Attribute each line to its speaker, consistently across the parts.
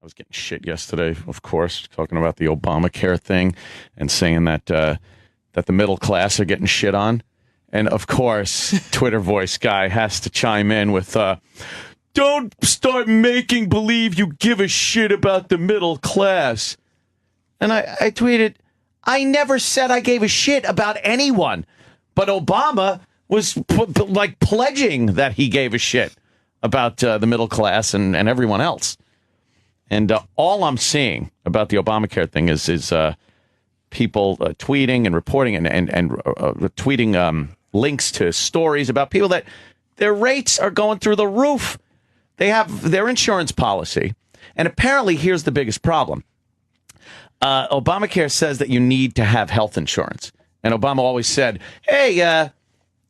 Speaker 1: I was getting shit yesterday, of course, talking about the Obamacare thing and saying that that the middle class are getting shit on. And, of course, Twitter voice guy has to chime in with, don't start making believe you give a shit about the middle class. And I tweeted, I never said I gave a shit about anyone. But Obama was like pledging that he gave a shit about the middle class and everyone else. And all I'm seeing about the Obamacare thing is people tweeting and reporting and tweeting links to stories about people that their rates are going through the roof. They have their insurance policy. And apparently, here's the biggest problem. Obamacare says that you need to have health insurance. And Obama always said, hey,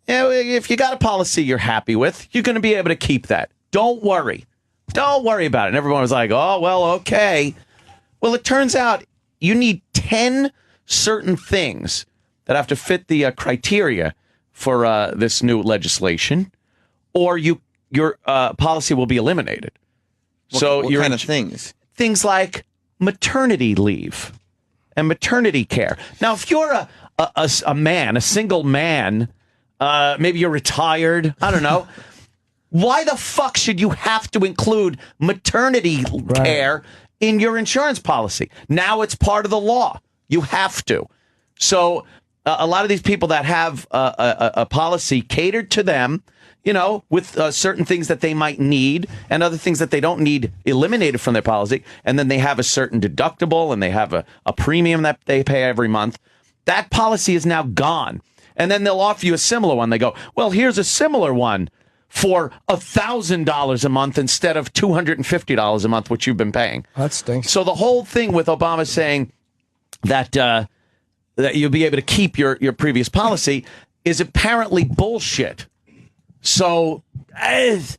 Speaker 1: if you got a policy you're happy with, you're going to be able to keep that. Don't worry. Don't worry about it. And everyone was like, oh, well, okay. Well, it turns out you need 10 certain things that have to fit the criteria for this new legislation, or your policy will be eliminated.
Speaker 2: What kind of things?
Speaker 1: Things like maternity leave and maternity care. Now, if you're a man, a single man, maybe you're retired, I don't know. Why the fuck should you have to include maternity care in your insurance policy? Now it's part of the law. You have to. So a lot of these people that have a policy catered to them, you know, with certain things that they might need and other things that they don't need eliminated from their policy, and then they have a certain deductible and they have a premium that they pay every month, that policy is now gone. And then they'll offer you a similar one. They go, well, here's a similar one for $1,000 a month instead of $250 a month, which you've been paying.
Speaker 3: That stinks.
Speaker 1: So the whole thing with Obama saying that that you'll be able to keep your previous policy is apparently bullshit. So, and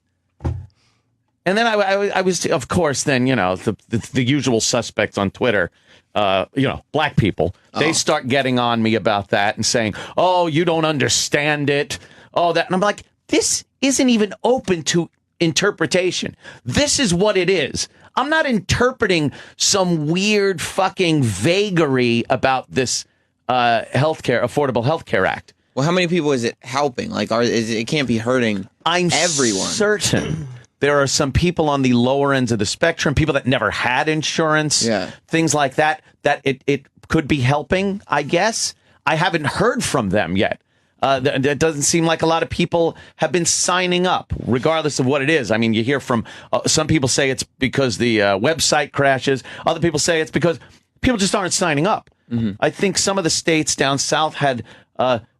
Speaker 1: then I was, of course, then, you know, the usual suspects on Twitter, you know, black people, they start getting on me about that and saying, oh, you don't understand it. Oh, that. And I'm like, this isn't even open to interpretation. This is what it is. I'm not interpreting some weird fucking vagary about this Affordable Healthcare Act.
Speaker 2: Well, how many people is it helping? Like, it can't be hurting everyone.
Speaker 1: Certain there are some people on the lower ends of the spectrum, people that never had insurance, things like that, that it could be helping, I guess. I haven't heard from them yet. It doesn't seem like a lot of people have been signing up, regardless of what it is. I mean, you hear from some people say it's because the website crashes. Other people say it's because people just aren't signing up. Mm-hmm. I think some of the states down south had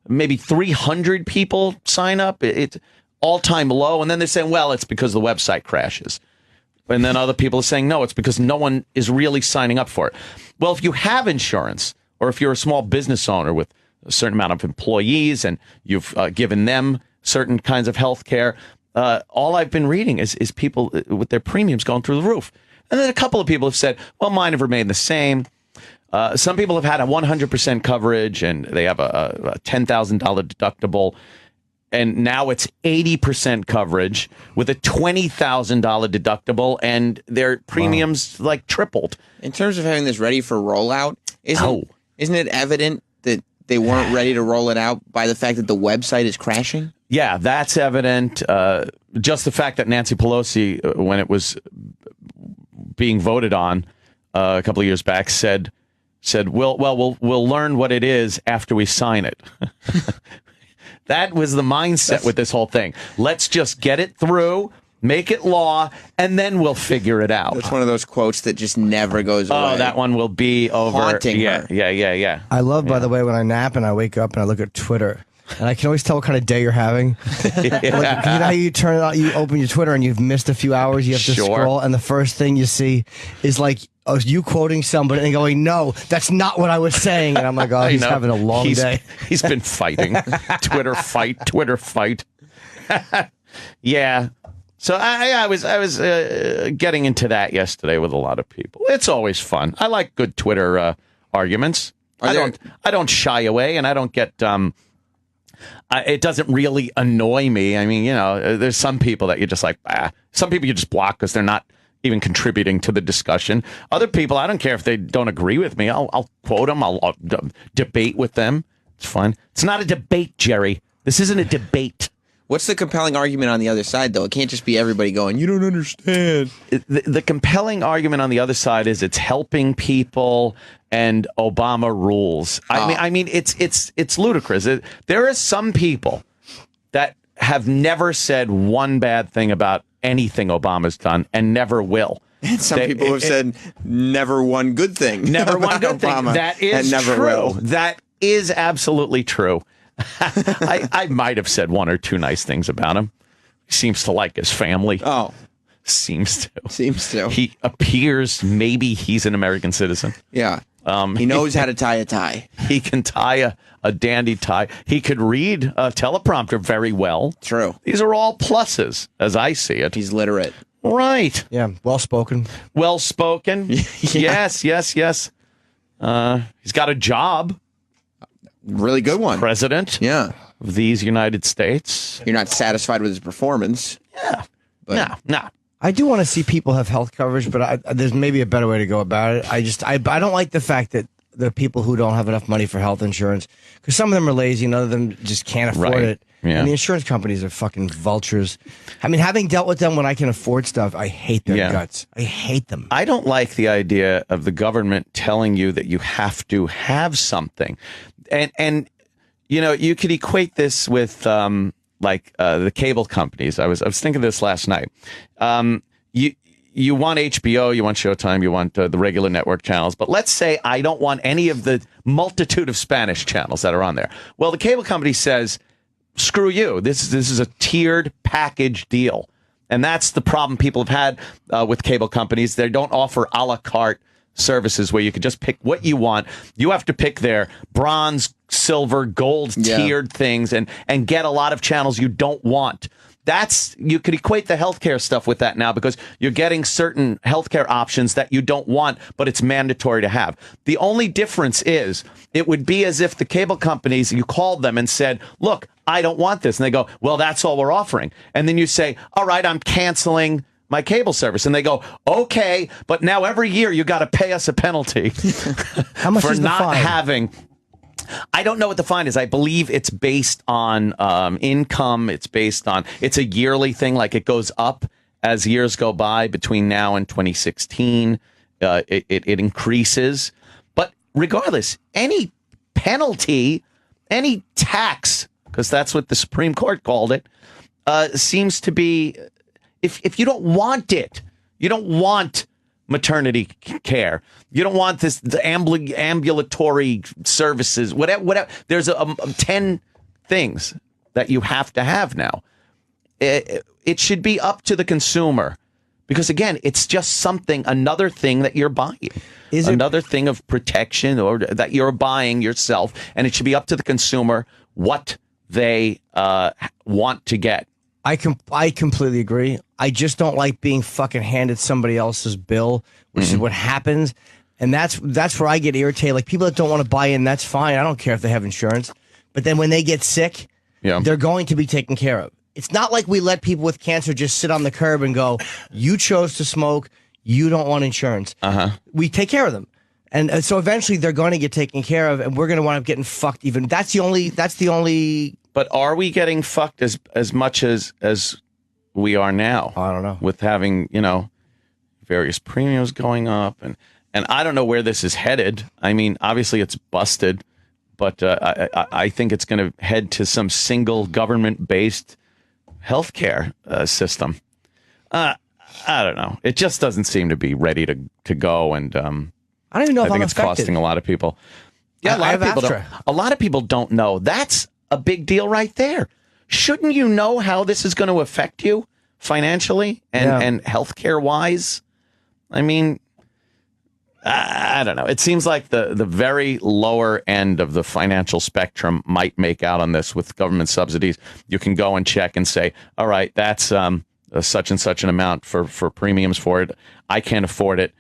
Speaker 1: maybe 300 people sign up. It's all-time low. And then they're saying, well, it's because the website crashes. And then other people are saying, no, it's because no one is really signing up for it. Well, if you have insurance, or if you're a small business owner with a certain amount of employees and you've given them certain kinds of health care, all I've been reading is people with their premiums going through the roof. And then a couple of people have said, well, mine have remained the same. Some people have had a 100% coverage and they have a $10,000 deductible. And now it's 80% coverage with a $20,000 deductible, and their premiums like tripled.
Speaker 2: In terms of having this ready for rollout, isn't it evident that they weren't ready to roll it out by the fact that the website is crashing? Yeah,
Speaker 1: that's evident. Just the fact that Nancy Pelosi, when it was being voted on a couple of years back, said, we'll learn what it is after we sign it. That was the mindset with this whole thing. Let's just get it through, make it law, and then we'll figure it out.
Speaker 2: It's one of those quotes that just never goes away.
Speaker 1: Oh, that one will be over.
Speaker 2: Haunting her.
Speaker 1: Yeah.
Speaker 3: I love, by the way, when I nap and I wake up and I look at Twitter, and I can always tell what kind of day you're having. Like, you know how you turn it on, you open your Twitter and you've missed a few hours, you have to scroll, and the first thing you see is like, you quoting somebody and going, no, that's not what I was saying. And I'm like, oh, he's having a long day.
Speaker 1: He's been fighting. Twitter fight. Yeah. So I was getting into that yesterday with a lot of people. It's always fun. I like good Twitter arguments. I don't shy away, and I don't get it doesn't really annoy me. I mean, you know, there's some people that you're just like, some people you just block because they're not even contributing to the discussion. Other people, I don't care if they don't agree with me. I'll quote them. I'll debate with them. It's fun. It's not a debate, Jerry. This isn't a debate.
Speaker 2: What's the compelling argument on the other side, though? It can't just be everybody going, you don't understand.
Speaker 1: The compelling argument on the other side is it's helping people and Obama rules. I mean, it's ludicrous. There are some people that have never said one bad thing about anything Obama's done and never will.
Speaker 2: And some people have said never one good thing.
Speaker 1: Never one good thing. That is never true. Will. That is absolutely true. I might have said one or two nice things about him. He seems to like his family.
Speaker 2: Oh.
Speaker 1: Seems to.
Speaker 2: Seems to.
Speaker 1: He appears maybe he's an American citizen.
Speaker 2: Yeah. He knows how to tie a tie.
Speaker 1: He can tie a dandy tie. He could read a teleprompter very well.
Speaker 2: True.
Speaker 1: These are all pluses, as I see it.
Speaker 2: He's literate.
Speaker 1: Right.
Speaker 3: Yeah. Well-spoken.
Speaker 1: Well-spoken. Yeah. Yes. He's got a job.
Speaker 2: Really good one.
Speaker 1: President.
Speaker 2: Yeah.
Speaker 1: Of these United States.
Speaker 2: You're not satisfied with his performance.
Speaker 1: Yeah. But no.
Speaker 3: I do want to see people have health coverage, but there's maybe a better way to go about it. I don't like the fact that there are people who don't have enough money for health insurance because some of them are lazy and other of them just can't afford it. Yeah. And the insurance companies are fucking vultures. I mean, having dealt with them when I can afford stuff, I hate their guts. I hate them.
Speaker 1: I don't like the idea of the government telling you that you have to have something. And you know, you could equate this with the cable companies. I was thinking this last night. You want HBO, you want Showtime, you want the regular network channels. But let's say I don't want any of the multitude of Spanish channels that are on there. Well, the cable company says, screw you. This is a tiered package deal. And that's the problem people have had with cable companies. They don't offer a la carte services where you could just pick what you want. You have to pick their bronze, silver, gold tiered things and get a lot of channels you don't want. You could equate the healthcare stuff with that now because you're getting certain healthcare options that you don't want, but it's mandatory to have. The only difference is it would be as if the cable companies, you called them and said, look, I don't want this. And they go, well, that's all we're offering. And then you say, all right, I'm canceling my cable service. And they go, okay, but now every year you got to pay us a penalty
Speaker 3: How much
Speaker 1: for
Speaker 3: is the
Speaker 1: not
Speaker 3: fine?
Speaker 1: having. I don't know what the fine is. I believe it's based on income. It's a yearly thing. Like it goes up as years go by between now and 2016. It increases. But regardless, any penalty, any tax, because that's what the Supreme Court called it, seems to be, if you don't want it, you don't want maternity care, you don't want the ambulatory services, whatever. There's 10 things that you have to have now. It should be up to the consumer because, again, it's just another thing that you're buying. Another thing of protection or that you're buying yourself, and it should be up to the consumer what they want to get.
Speaker 3: I completely agree. I just don't like being fucking handed somebody else's bill, which is what happens. And that's where I get irritated. Like people that don't want to buy in, that's fine. I don't care if they have insurance. But then when they get sick, they're going to be taken care of. It's not like we let people with cancer just sit on the curb and go, you chose to smoke, you don't want insurance. We take care of them. And so eventually they're going to get taken care of and we're going to wind up getting fucked even. That's the only. But
Speaker 1: are we getting fucked as much as we are now?
Speaker 3: I don't know.
Speaker 1: With having, various premiums going up. And I don't know where this is headed. I mean, obviously it's busted, but I think it's going to head to some single government-based healthcare system. I don't know. It just doesn't seem to be ready to go. And
Speaker 3: I don't even know if
Speaker 1: I think
Speaker 3: I'm
Speaker 1: it's
Speaker 3: affected.
Speaker 1: Costing a lot of people. Yeah, a lot of people don't know. That's a big deal right there. Shouldn't you know how this is going to affect you financially and healthcare wise? I mean, I don't know. It seems like the very lower end of the financial spectrum might make out on this with government subsidies. You can go and check and say, all right, that's such and such an amount for premiums for it. I can't afford it.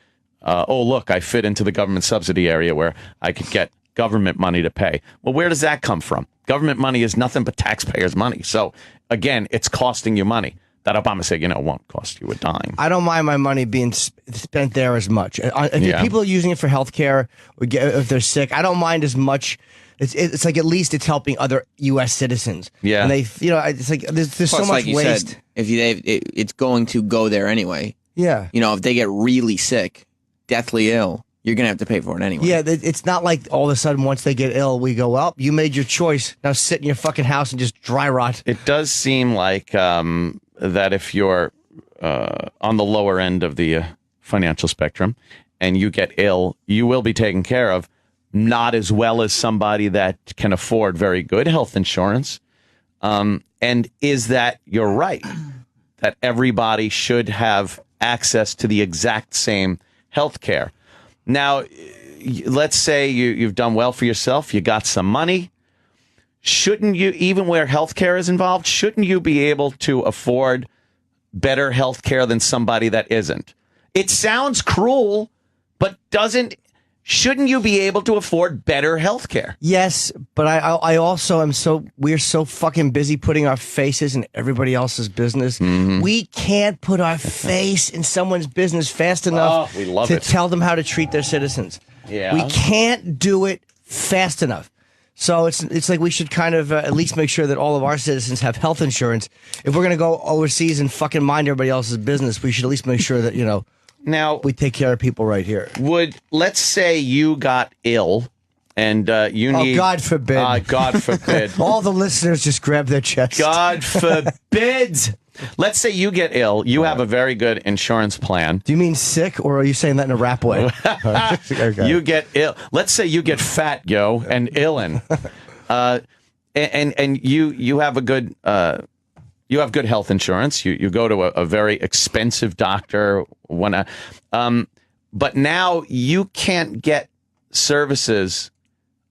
Speaker 1: Oh, look, I fit into the government subsidy area where I could get government money to pay. Well, where does that come from? Government money is nothing but taxpayers' money. So, again, it's costing you money. that Obama said, it won't cost you a dime.
Speaker 3: I don't mind my money being spent there as much. If people are using it for healthcare, if they're sick, I don't mind as much. It's like at least it's helping other U.S. citizens. Yeah, and they, it's like there's so much
Speaker 2: like you
Speaker 3: waste.
Speaker 2: Said, it's going to go there anyway.
Speaker 3: Yeah,
Speaker 2: if they get really sick, deathly ill, you're gonna have to pay for it anyway.
Speaker 3: Yeah, it's not like all of a sudden once they get ill, we go, well, you made your choice. Now sit in your fucking house and just dry rot.
Speaker 1: It does seem like that if you're on the lower end of the financial spectrum and you get ill, you will be taken care of, not as well as somebody that can afford very good health insurance. And is that you're right, that everybody should have access to the exact same health care. Now, let's say you've done well for yourself, you got some money. Shouldn't you, even where healthcare is involved, shouldn't you be able to afford better healthcare than somebody that isn't? It sounds cruel, but shouldn't you be able to afford better healthcare?
Speaker 3: Yes, but I also am we're so fucking busy putting our faces in everybody else's business. Mm-hmm. We can't put our face in someone's business fast enough to tell them how to treat their citizens.
Speaker 1: Yeah.
Speaker 3: We can't do it fast enough. So it's like we should kind of at least make sure that all of our citizens have health insurance. If we're going to go overseas and fucking mind everybody else's business, we should at least make sure that,
Speaker 1: now
Speaker 3: we take care of people right here.
Speaker 1: Let's say you got ill and you need...
Speaker 3: Oh, God forbid.
Speaker 1: God forbid.
Speaker 3: All the listeners just grab their chest.
Speaker 1: God forbid. Let's say you get ill. You have a very good insurance plan.
Speaker 3: Do you mean sick, or are you saying that in a rap way?
Speaker 1: Okay. You get ill. Let's say you get fat, and illin. And you have a good you have good health insurance. You go to a very expensive doctor but now you can't get services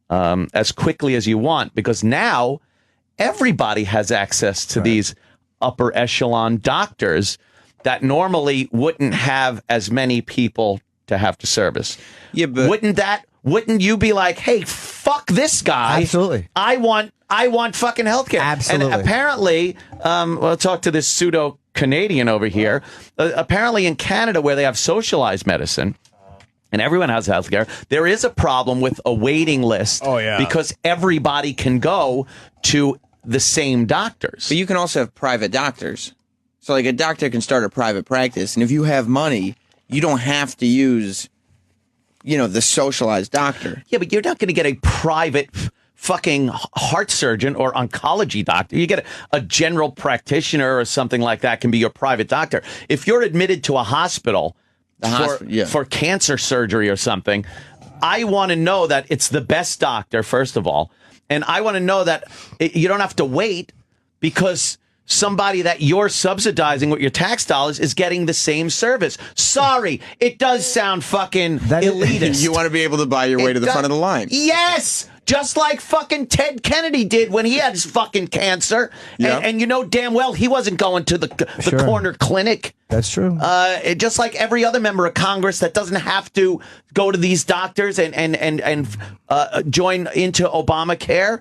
Speaker 1: as quickly as you want, because now everybody has access to these upper echelon doctors that normally wouldn't have as many people to have to service. Yeah, but wouldn't you be like, hey, fuck this guy?
Speaker 3: Absolutely.
Speaker 1: I want fucking healthcare.
Speaker 3: Absolutely.
Speaker 1: And apparently, we'll talk to this pseudo Canadian over here. Apparently in Canada, where they have socialized medicine and everyone has healthcare, there is a problem with a waiting list.
Speaker 4: Oh, yeah.
Speaker 1: Because everybody can go to the same doctors.
Speaker 2: But you can also have private doctors. So like a doctor can start a private practice, and if you have money, you don't have to use, the socialized doctor.
Speaker 1: Yeah, but you're not going to get a private fucking heart surgeon or oncology doctor. You get a general practitioner or something like that can be your private doctor. If you're admitted to a hospital for cancer surgery or something, I want to know that it's the best doctor, first of all. And I want to know that you don't have to wait because somebody that you're subsidizing with your tax dollars is getting the same service. Sorry, it does sound fucking elitist.
Speaker 2: You want to be able to buy your way to the front of the line.
Speaker 1: Yes! Just like fucking Ted Kennedy did when he had his fucking cancer. Yeah. And you know damn well he wasn't going to the corner clinic.
Speaker 3: That's true.
Speaker 1: Just like every other member of Congress that doesn't have to go to these doctors and join into Obamacare.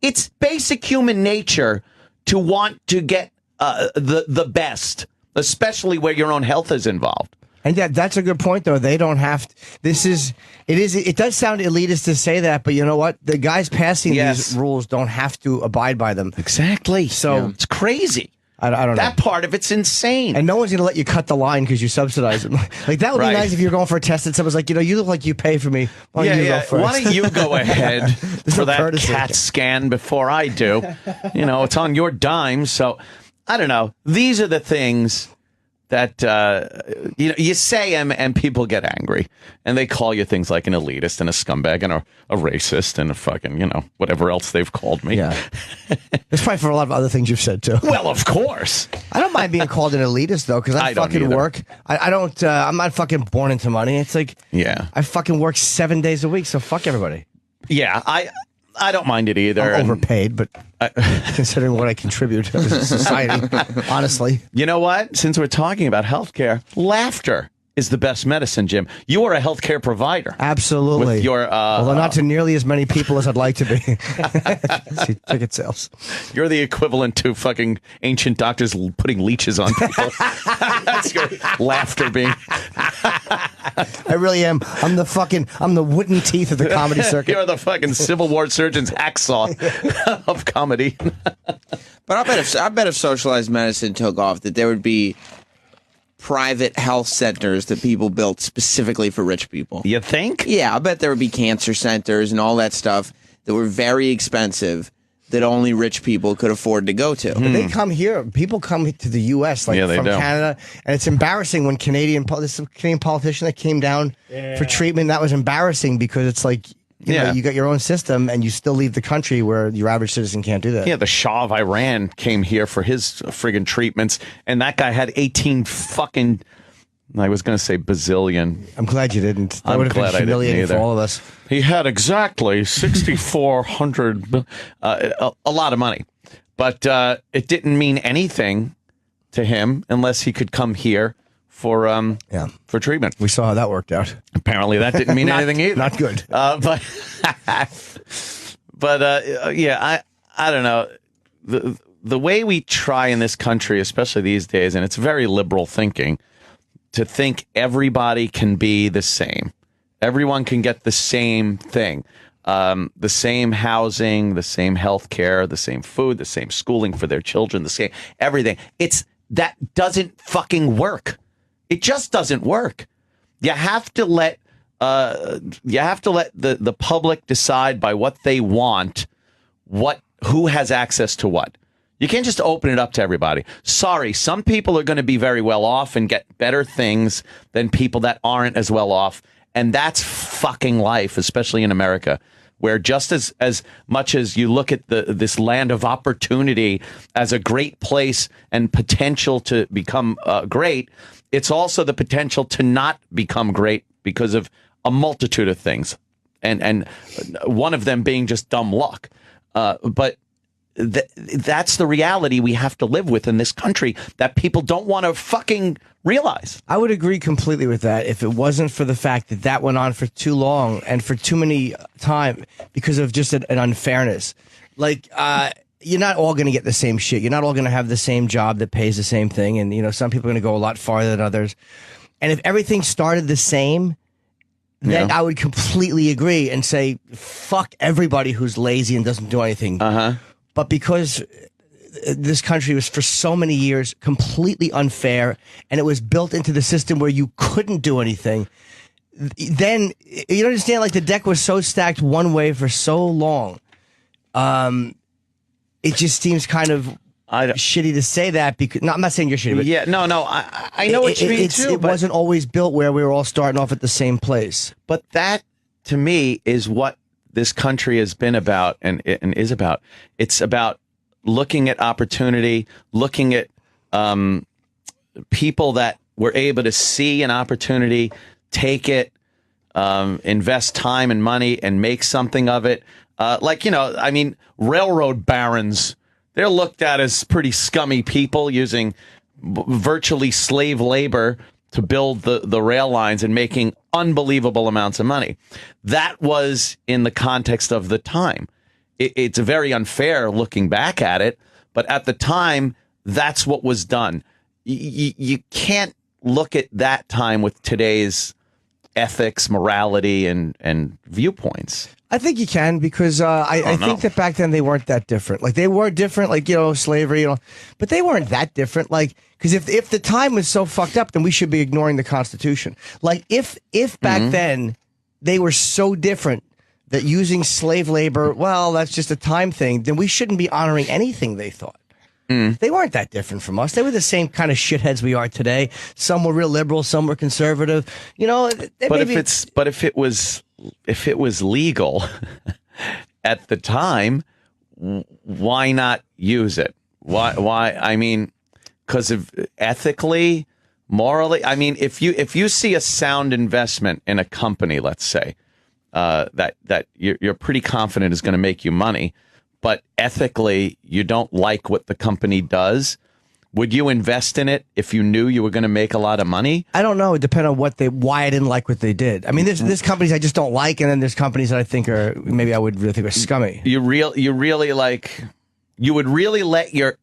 Speaker 1: It's basic human nature to want to get the best, especially where your own health is involved.
Speaker 3: And that's a good point, though. They don't have to, it does sound elitist to say that, but you know what? The guys passing these rules don't have to abide by them.
Speaker 1: Exactly.
Speaker 3: So
Speaker 1: it's crazy.
Speaker 3: I don't know.
Speaker 1: That part of it's insane.
Speaker 3: And no one's going to let you cut the line because you subsidize them. Like, that would be nice if you're going for a test and someone's like, you look like you pay for me. Why don't you go first?
Speaker 1: Why don't you go ahead for that CAT scan before I do? It's on your dime. So, I don't know. These are the things that you say and people get angry, and they call you things like an elitist and a scumbag and a racist and a fucking whatever else they've called me.
Speaker 3: Yeah, it's probably for a lot of other things you've said too.
Speaker 1: Well, of course,
Speaker 3: I don't mind being called an elitist though, because I fucking work. I don't. I'm not fucking born into money. It's like I fucking work 7 days a week, so fuck everybody.
Speaker 1: Yeah, I don't mind it either.
Speaker 3: I'm overpaid, but considering what I contribute to society, honestly.
Speaker 1: You know what? Since we're talking about healthcare, laughter is the best medicine, Jim. You are a healthcare provider.
Speaker 3: Absolutely.
Speaker 1: With your,
Speaker 3: although not to nearly as many people as I'd like to be. See, ticket sales.
Speaker 1: You're the equivalent to fucking ancient doctors putting leeches on people. That's your laughter being.
Speaker 3: I really am. I'm the wooden teeth of the comedy circuit.
Speaker 1: You're the fucking Civil War surgeon's hacksaw of comedy.
Speaker 2: But I bet if socialized medicine took off, that there would be private health centers that people built specifically for rich people.
Speaker 1: You think?
Speaker 2: Yeah, I bet there would be cancer centers and all that stuff that were very expensive that only rich people could afford to go to.
Speaker 3: They come here. People come to the U.S. from Canada, and it's embarrassing when this Canadian politician that came down for treatment. That was embarrassing because it's like, you know, you got your own system, and you still leave the country where your average citizen can't do that.
Speaker 1: Yeah, the Shah of Iran came here for his friggin' treatments, and that guy had 18 fucking, I was going to say bazillion.
Speaker 3: I'm glad you didn't. That would have been humiliating for all of us.
Speaker 1: He had exactly 6,400, a lot of money. But it didn't mean anything to him unless he could come here for treatment.
Speaker 3: We saw how that worked out.
Speaker 1: Apparently that didn't mean anything either.
Speaker 3: Not good.
Speaker 1: But I don't know. The way we try in this country, especially these days, and it's very liberal thinking, to think everybody can be the same. Everyone can get the same thing. The same housing, the same health care, the same food, the same schooling for their children, the same everything. That doesn't fucking work. It just doesn't work. You have to let the public decide by what they want, who has access to what. You can't just open it up to everybody. Sorry, some people are going to be very well off and get better things than people that aren't as well off, and that's fucking life, especially in America, where just as much as you look at this land of opportunity as a great place and potential to become great, it's also the potential to not become great because of a multitude of things, and one of them being just dumb luck. But that's the reality we have to live with in this country that people don't want to fucking realize.
Speaker 3: I would agree completely with that if it wasn't for the fact that went on for too long and for too many time because of just an unfairness. Like, you're not all going to get the same shit. You're not all going to have the same job that pays the same thing. And, you know, some people are going to go a lot farther than others. And if everything started the same, then I would completely agree and say, fuck everybody who's lazy and doesn't do anything. But because this country was for so many years completely unfair and it was built into the system where you couldn't do anything, then you understand, like, the deck was so stacked one way for so long. It just seems kind of shitty to say that because I'm not saying you're shitty, but
Speaker 1: I know what you mean too.
Speaker 3: It wasn't always built where we were all starting off at the same place.
Speaker 1: But that, to me, is what this country has been about and is about. It's about looking at opportunity, looking at people that were able to see an opportunity, take it, invest time and money, and make something of it. Railroad barons, they're looked at as pretty scummy people using virtually slave labor to build the rail lines and making unbelievable amounts of money. That was in the context of the time. It's very unfair looking back at it, but at the time, that's what was done. You can't look at that time with today's ethics, morality, and viewpoints.
Speaker 3: I think you can because I think that back then they weren't that different. Like, they were different, like, you know, slavery, you know, but they weren't that different. Like, because if the time was so fucked up, then we should be ignoring the Constitution. Like, if back then they were so different that using slave labor, well, that's just a time thing, then we shouldn't be honoring anything they thought. They weren't that different from us. They were the same kind of shitheads we are today. Some were real liberal, some were conservative. You know,
Speaker 1: if it was legal at the time, why not use it? Why? I mean, because of ethically, morally. I mean, if you see a sound investment in a company, let's say that you're pretty confident is going to make you money, but ethically you don't like what the company does, Would you invest in it if you knew you were going to make a lot of money?
Speaker 3: I don't know. It depends on why I didn't like what they did. I mean, there's companies I just don't like, and then there's companies that I think maybe I would really think are scummy.
Speaker 1: You really like, you would really let your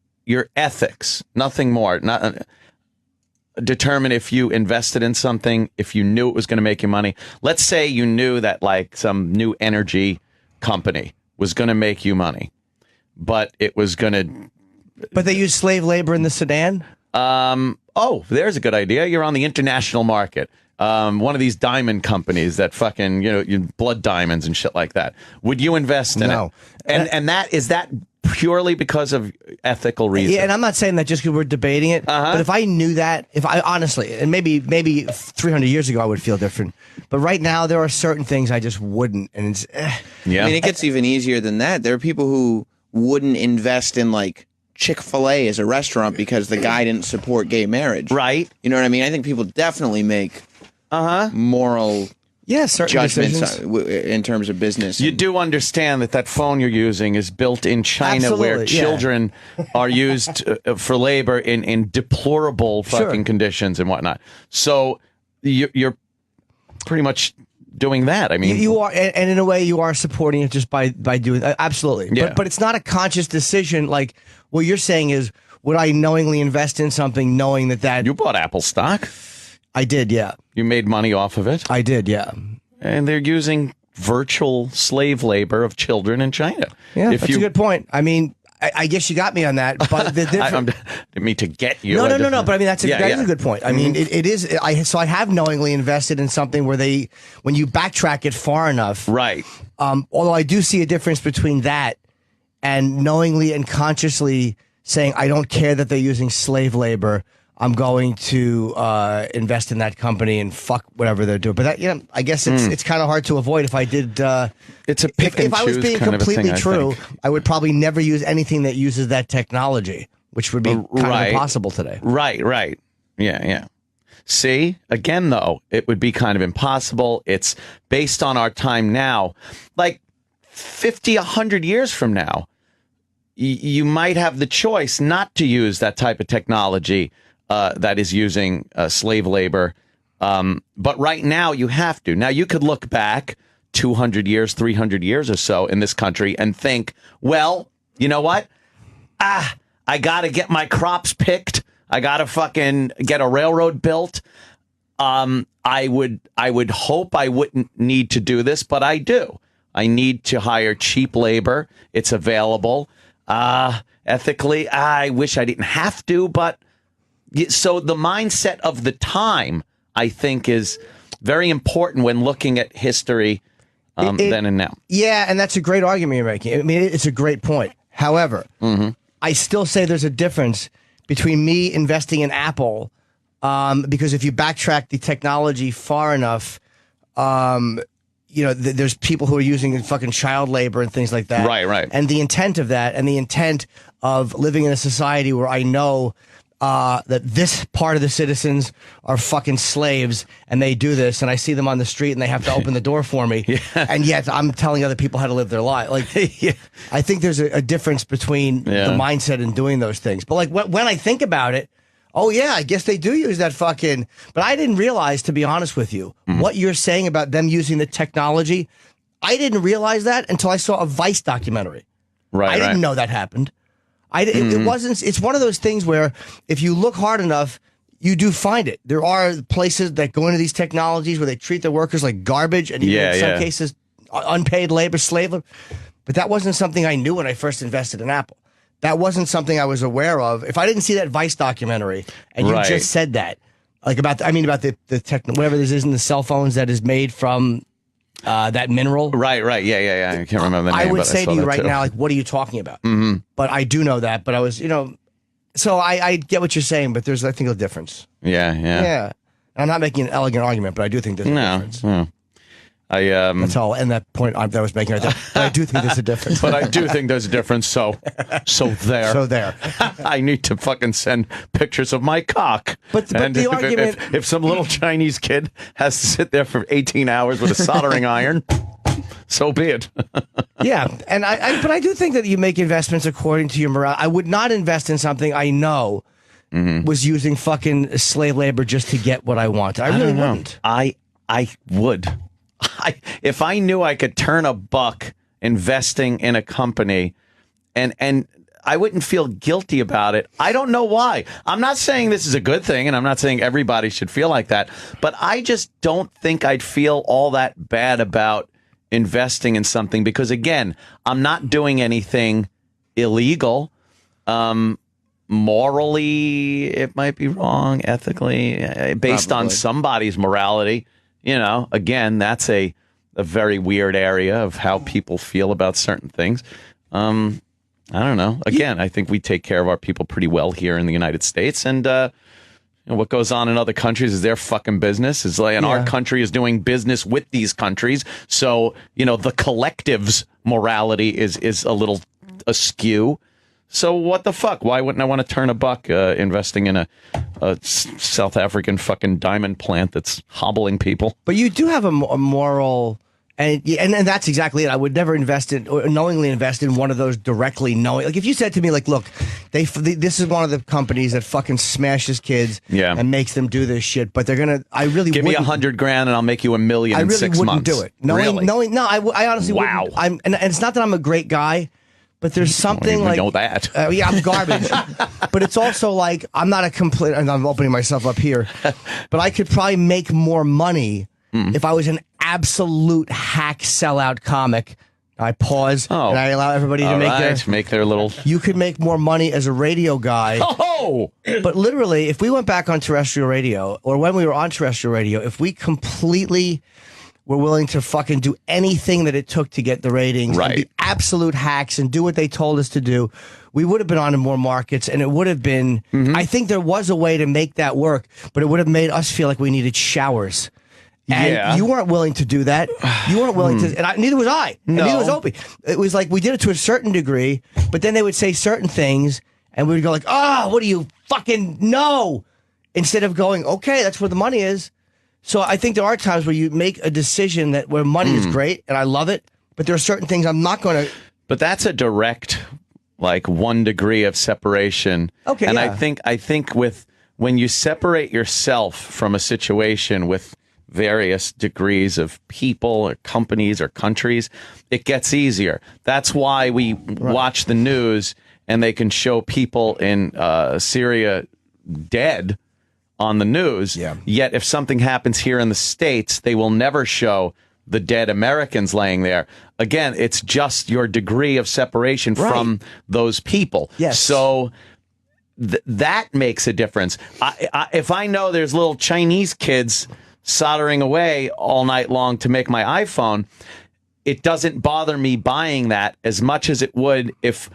Speaker 1: ethics, nothing more, not determine if you invested in something, if you knew it was going to make you money. Let's say you knew that like some new energy company was going to make you money, but it was going to.
Speaker 3: But they use slave labor in the Sudan?
Speaker 1: Oh, there's a good idea. You're on the international market. One of these diamond companies that fucking, blood diamonds and shit like that. Would you invest in it? And is that purely because of ethical reasons?
Speaker 3: Yeah, and I'm not saying that just because we're debating it, but if I knew that, if I honestly, and maybe 300 years ago I would feel different, but right now there are certain things I just wouldn't, and it's
Speaker 2: yeah. I mean, it gets even easier than that. There are people who wouldn't invest in like Chick-fil-A as a restaurant because the guy didn't support gay marriage.
Speaker 1: Right.
Speaker 2: You know what I mean? I think people definitely make moral judgments in terms of business.
Speaker 1: You do understand that phone you're using is built in China, where children are used for labor in deplorable fucking conditions and whatnot. So you're pretty much doing that. I mean,
Speaker 3: you are, and in a way, you are supporting it just by doing that. Absolutely.
Speaker 1: Yeah.
Speaker 3: But it's not a conscious decision. Like what you're saying is, would I knowingly invest in something knowing that
Speaker 1: you bought Apple stock?
Speaker 3: I did, yeah.
Speaker 1: You made money off of it?
Speaker 3: I did, yeah.
Speaker 1: And they're using virtual slave labor of children in China.
Speaker 3: Yeah, that's a good point. I mean, I guess you got me on that, but the difference.
Speaker 1: I didn't mean to get you.
Speaker 3: No. But I mean, that is a good point. I mean, it is. So I have knowingly invested in something where when you backtrack it far enough,
Speaker 1: right?
Speaker 3: Although I do see a difference between that and knowingly and consciously saying I don't care that they're using slave labor. I'm going to invest in that company and fuck whatever they're doing. But that, I guess it's kind of hard to avoid. If I did,
Speaker 1: it's a pick and
Speaker 3: if I was
Speaker 1: choose
Speaker 3: being
Speaker 1: kind
Speaker 3: completely
Speaker 1: of a thing,
Speaker 3: true, I would probably never use anything that uses that technology, which would be kind of impossible today.
Speaker 1: Right. Yeah. See, again, though, it would be kind of impossible. It's based on our time now. Like 50, 100 years from now, you might have the choice not to use that type of technology that is using slave labor. But right now you have to. Now you could look back 200 years, 300 years or so in this country and think, well, you know what? I got to get my crops picked. I got to fucking get a railroad built. I would hope I wouldn't need to do this, but I do. I need to hire cheap labor. It's available. Ethically, I wish I didn't have to, but so the mindset of the time, I think, is very important when looking at history then and now. Yeah,
Speaker 3: and that's a great argument you're making. I mean, it's a great point. However, I still say there's a difference between me investing in Apple, because if you backtrack the technology far enough, there's people who are using fucking child labor and things like that.
Speaker 1: Right.
Speaker 3: And the intent of that, and the intent of living in a society where I know that this part of the citizens are fucking slaves and they do this, and I see them on the street and they have to open the door for me, and yet I'm telling other people how to live their life. Like, I think there's a difference between the mindset and doing those things. But like when I think about it, oh yeah, I guess they do use that fucking. But I didn't realize, to be honest with you, what you're saying about them using the technology. I didn't realize that until I saw a Vice documentary. I didn't know that happened. It wasn't. It's one of those things where if you look hard enough, you do find it. There are places that go into these technologies where they treat their workers like garbage, and even in some cases, unpaid labor, slave labor. But that wasn't something I knew when I first invested in Apple. That wasn't something I was aware of. If I didn't see that Vice documentary, and you just said that, like about the tech, whatever this is in the cell phones that is made from that mineral.
Speaker 1: Right. Yeah. I can't remember the name.
Speaker 3: I would say to you right now, like, what are you talking about? But I do know that. But I was, so I get what you're saying, but there's, I think, a difference. Yeah. I'm not making an elegant argument, but I do think there's a difference. No. That's all. And that point that I was making right there. But I do think there's a difference.
Speaker 1: But I do think there's a difference. So there.
Speaker 3: So there.
Speaker 1: I need to fucking send pictures of my cock.
Speaker 3: But the argument,
Speaker 1: if some little Chinese kid has to sit there for 18 hours with a soldering iron, so be it.
Speaker 3: Yeah, and but I do think that you make investments according to your morale. I would not invest in something I know was using fucking slave labor just to get what I want. I really wouldn't.
Speaker 1: I would. If I knew I could turn a buck investing in a company and I wouldn't feel guilty about it. I don't know why. I'm not saying this is a good thing, and I'm not saying everybody should feel like that, but I just don't think I'd feel all that bad about investing in something because, again, I'm not doing anything illegal. Morally, it might be wrong, ethically, based on somebody's morality. You know, again, that's a very weird area of how people feel about certain things. I don't know. Again, I think we take care of our people pretty well here in the United States. And what goes on in other countries is their fucking business. And our country is doing business with these countries. So, the collective's morality is a little askew. So what the fuck? Why wouldn't I want to turn a buck investing in a South African fucking diamond plant that's hobbling people?
Speaker 3: But you do have a moral... And that's exactly it. I would never invest in or knowingly invest in one of those directly knowing. Like if you said to me, like, look, this is one of the companies that fucking smashes kids and makes them do this shit. But they're gonna. I really
Speaker 1: give me $100,000 and I'll make you $1 million in 6 months.
Speaker 3: I really wouldn't do it. I honestly wouldn't. And it's not that I'm a great guy, but there's something like
Speaker 1: know that.
Speaker 3: I'm garbage. But it's also like I'm not a complete. And I'm opening myself up here, but I could probably make more money if I was an absolute hack sellout comic. I pause and I allow everybody to
Speaker 1: make their little.
Speaker 3: You could make more money as a radio guy. But literally, if we went back on terrestrial radio, or when we were on terrestrial radio, if we completely were willing to fucking do anything that it took to get the ratings, and be absolute hacks and do what they told us to do, we would have been on in more markets, and it would have been. I think there was a way to make that work, but it would have made us feel like we needed showers. And you weren't willing to do that. You weren't willing to, and neither was I. And neither was Opie. It was like we did it to a certain degree, but then they would say certain things, and we would go like, "Oh, what do you fucking know?" Instead of going, "Okay, that's where the money is." So I think there are times where you make a decision that where money is great, and I love it, but there are certain things I'm not going to.
Speaker 1: But that's a direct, like 1 degree of separation.
Speaker 3: Okay,
Speaker 1: and I think with when you separate yourself from a situation with various degrees of people or companies or countries, it gets easier. That's why we watch the news and they can show people in Syria dead on the news. Yet if something happens here in the States, they will never show the dead Americans laying there. Again, it's just your degree of separation from those people. So that makes a difference. If I know there's little Chinese kids soldering away all night long to make my iPhone, it doesn't bother me buying that as much as it would if,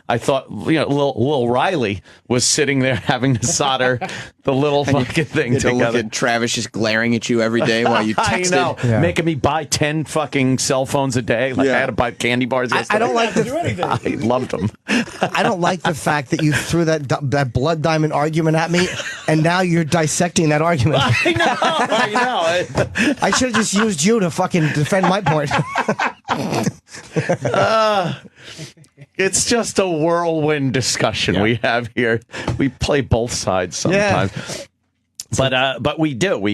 Speaker 1: I thought, little Riley was sitting there having to solder the little fucking thing together.
Speaker 2: Look at Travis just glaring at you every day while you texted.
Speaker 1: Making me buy 10 fucking cell phones a day. Like I had to buy candy bars yesterday.
Speaker 3: I don't like the
Speaker 1: I loved them.
Speaker 3: I don't like the fact that you threw that blood diamond argument at me, and now you're dissecting that argument.
Speaker 1: I know.
Speaker 3: I should have just used you to fucking defend my point.
Speaker 1: It's just a whirlwind discussion we have here. We play both sides sometimes, but we do.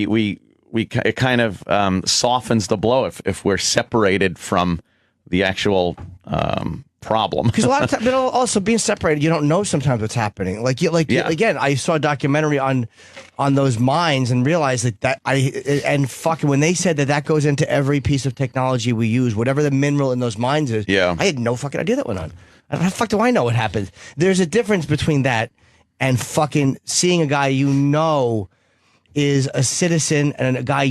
Speaker 1: It kind of softens the blow if we're separated from the actual problem.
Speaker 3: Because a lot of times, but also being separated, you don't know sometimes what's happening. Again, I saw a documentary on those mines and realized when they said that goes into every piece of technology we use, whatever the mineral in those mines is. I had no fucking idea that went on. How the fuck do I know what happened? There's a difference between that and fucking seeing a guy is a citizen and a guy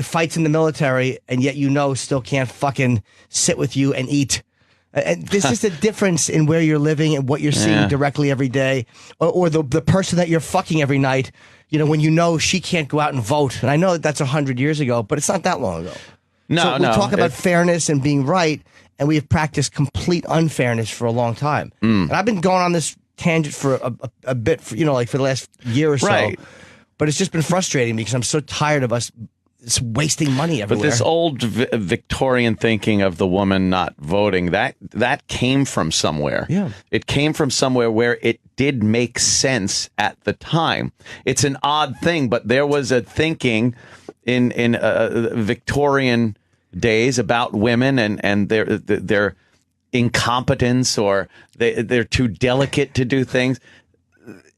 Speaker 3: fights in the military, and yet still can't fucking sit with you and eat. And there's just a difference in where you're living and what you're seeing directly every day, or the person that you're fucking every night. When she can't go out and vote, and I know that's 100 years ago, but it's not that long ago. So we talk about fairness and being right, and we have practiced complete unfairness for a long time. And I've been going on this tangent for a bit, for the last year or so. But it's just been frustrating because I'm so tired of us it's wasting money everywhere.
Speaker 1: But this old Victorian thinking of the woman not voting, that came from somewhere.
Speaker 3: Yeah.
Speaker 1: It came from somewhere where it did make sense at the time. It's an odd thing, but there was a thinking in Victorian days about women and their incompetence, or they're too delicate to do things.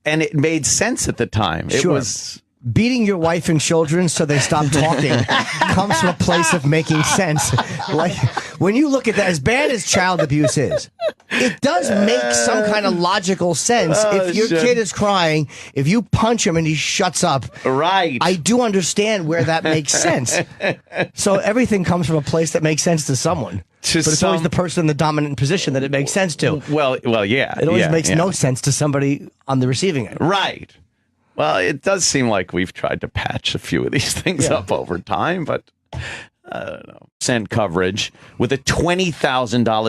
Speaker 1: And it made sense at the time. It was...
Speaker 3: Beating your wife and children so they stop talking comes from a place of making sense. Like, when you look at that, as bad as child abuse is, it does make some kind of logical sense. If your kid is crying, if you punch him and he shuts up,
Speaker 1: right?
Speaker 3: I do understand where that makes sense. So everything comes from a place that makes sense to someone. But it's always the person in the dominant position that it makes sense to.
Speaker 1: Well, yeah.
Speaker 3: It always makes no sense to somebody on the receiving end.
Speaker 1: Right. Well, it does seem like we've tried to patch a few of these things up over time, but I don't know. Percent coverage with a $20,000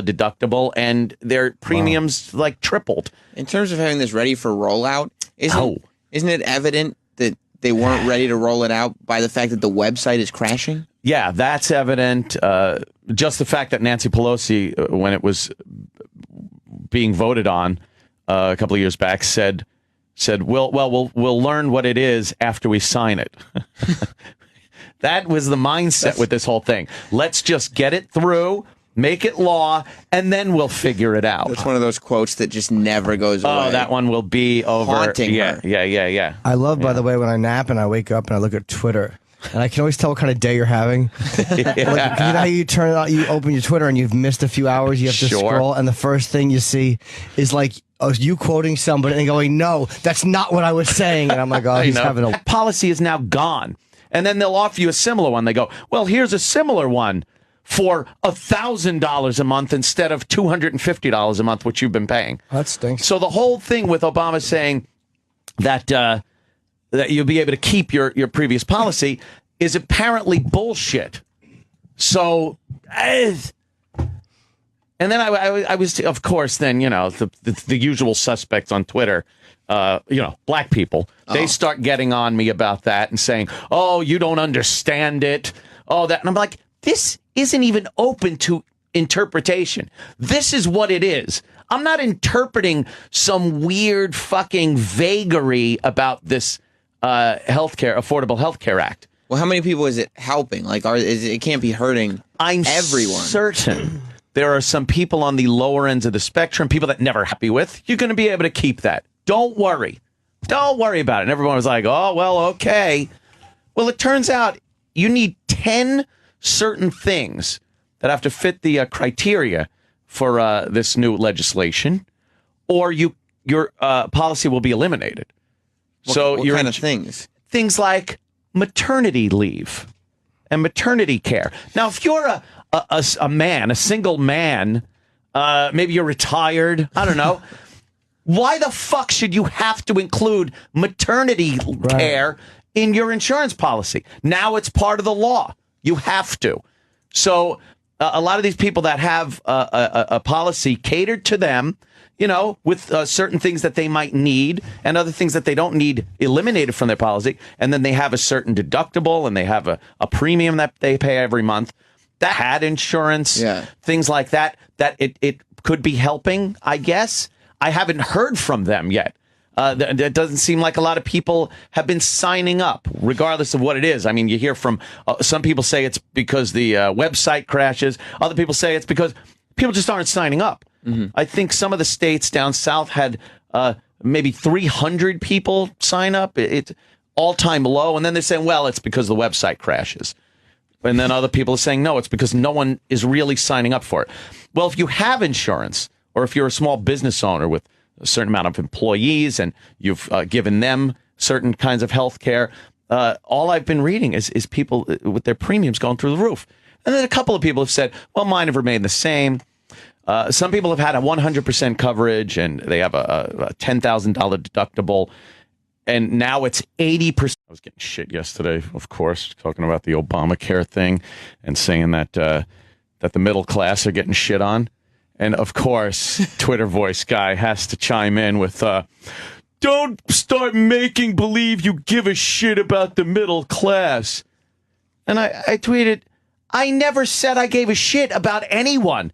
Speaker 1: deductible, and their premiums like tripled.
Speaker 2: In terms of having this ready for rollout, isn't it evident that they weren't ready to roll it out by the fact that the website is crashing? Yeah,
Speaker 1: that's evident. Just the fact that Nancy Pelosi, when it was being voted on a couple of years back, said, we'll learn what it is after we sign it. That was the mindset with this whole thing. Let's just get it through, make it law, and then we'll figure it out.
Speaker 2: That's one of those quotes that just never goes away.
Speaker 1: Oh, that one will be over.
Speaker 2: Haunting her.
Speaker 1: Yeah.
Speaker 3: I love, by the way, when I nap and I wake up and I look at Twitter, and I can always tell what kind of day you're having. Like, you know how you you open your Twitter and you've missed a few hours, you have to scroll, and the first thing you see is like, you quoting somebody and going, no, that's not what I was saying. And I'm like, oh, he's having a...
Speaker 1: Policy is now gone. And then they'll offer you a similar one. They go, well, here's a similar one for $1,000 a month instead of $250 a month, which you've been paying.
Speaker 3: That stinks.
Speaker 1: So the whole thing with Obama saying that that you'll be able to keep your previous policy is apparently bullshit. So... And then I was, of course, then, the usual suspects on Twitter, black people, they start getting on me about that and saying, oh, you don't understand it. Oh, that. And I'm like, this isn't even open to interpretation. This is what it is. I'm not interpreting some weird fucking vagary about this Affordable Healthcare Act.
Speaker 2: Well, how many people is it helping? Like, it can't be hurting everyone.
Speaker 1: I'm certain there are some people on the lower ends of the spectrum, people that never happy with. You're going to be able to keep that. Don't worry. Don't worry about it. And everyone was like, oh, well, okay. Well, it turns out you need 10 certain things that have to fit the criteria for this new legislation, or your policy will be eliminated.
Speaker 2: What kind of things?
Speaker 1: Things like maternity leave and maternity care. Now, if you're a man, a single man, maybe you're retired, I don't know. Why the fuck should you have to include maternity care in your insurance policy? Now it's part of the law. You have to. So a lot of these people that have a policy catered to them, with certain things that they might need and other things that they don't need eliminated from their policy, and then they have a certain deductible and they have a premium that they pay every month. That had insurance, things like that it could be helping, I guess. I haven't heard from them yet. It doesn't seem like a lot of people have been signing up, regardless of what it is. I mean, you hear from some people say it's because the website crashes. Other people say it's because people just aren't signing up. Mm-hmm. I think some of the states down south had maybe 300 people sign up. It's all-time low. And then they're saying, well, it's because the website crashes. And then other people are saying, no, it's because no one is really signing up for it. Well, if you have insurance, or if you're a small business owner with a certain amount of employees and you've given them certain kinds of health care, all I've been reading is people with their premiums going through the roof. And then a couple of people have said, well, mine have remained the same. Some people have had a 100% coverage and they have a $10,000 deductible. And now it's 80%. I was getting shit yesterday, of course, talking about the Obamacare thing and saying that that the middle class are getting shit on. And, of course, Twitter voice guy has to chime in with, don't start making believe you give a shit about the middle class. And I tweeted, I never said I gave a shit about anyone,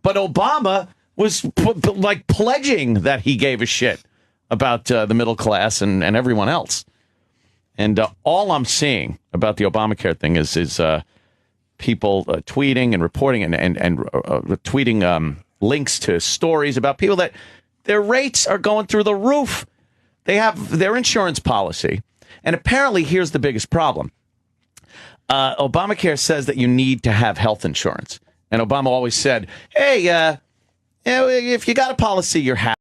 Speaker 1: but Obama was like pledging that he gave a shit about the middle class and everyone else. And all I'm seeing about the Obamacare thing is people tweeting and reporting and tweeting links to stories about people that their rates are going through the roof. They have their insurance policy. And apparently, here's the biggest problem. Obamacare says that you need to have health insurance. And Obama always said, hey, if you got a policy, you're happy.